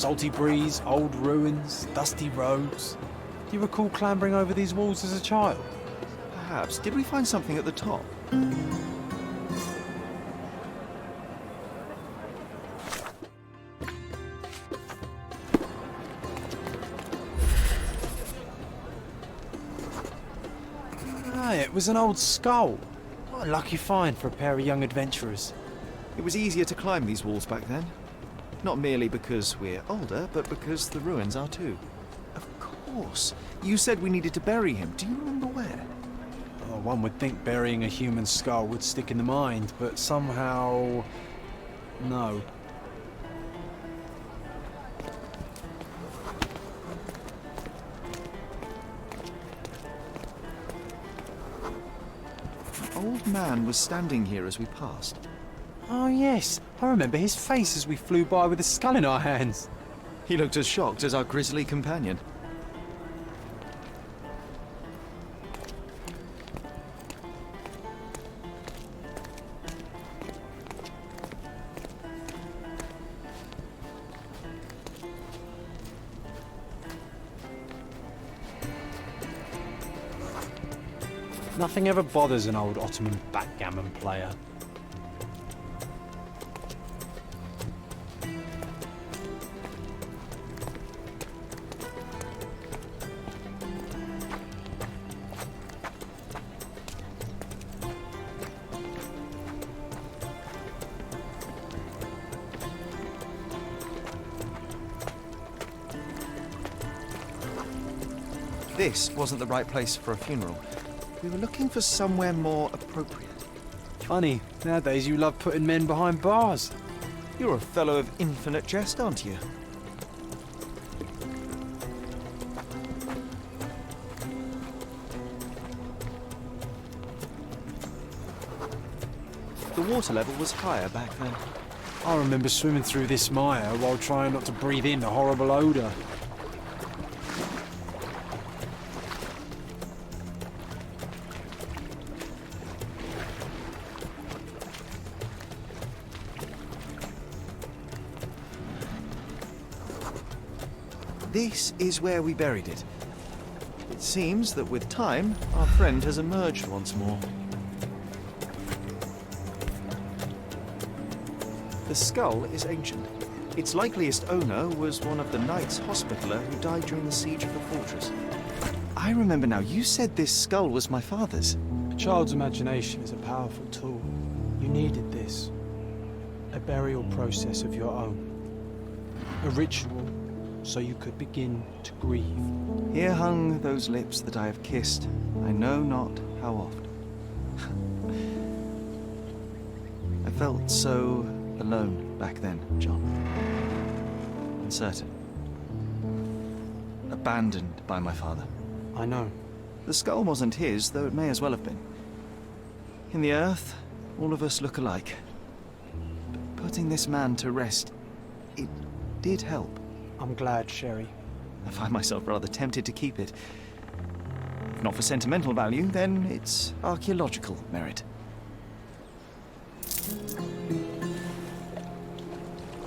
Salty breeze, old ruins, dusty roads. Do you recall clambering over these walls as a child? Perhaps. Did we find something at the top? Ah, it was an old skull. What a lucky find for a pair of young adventurers. It was easier to climb these walls back then. Not merely because we're older, but because the ruins are too. Of course. You said we needed to bury him. Do you remember where? Oh, one would think burying a human skull would stick in the mind, but somehow... no. An old man was standing here as we passed. Oh yes, I remember his face as we flew by with a skull in our hands. He looked as shocked as our grisly companion. Nothing ever bothers an old Ottoman backgammon player. This wasn't the right place for a funeral. We were looking for somewhere more appropriate. Funny, nowadays you love putting men behind bars. You're a fellow of infinite jest, aren't you? The water level was higher back then. I remember swimming through this mire while trying not to breathe in the horrible odour. This is where we buried it. It seems that with time, our friend has emerged once more. The skull is ancient. Its likeliest owner was one of the Knights Hospitaller who died during the siege of the fortress. I remember now, you said this skull was my father's. A child's imagination is a powerful tool. You needed this. A burial process of your own. A ritual so you could begin to grieve. Here hung those lips that I have kissed, I know not how oft. I felt so alone back then, John. Uncertain. Abandoned by my father. I know. The skull wasn't his, though it may as well have been. In the earth, all of us look alike. But putting this man to rest, it did help. I'm glad, Sherry. I find myself rather tempted to keep it. If not for sentimental value, then it's archaeological merit.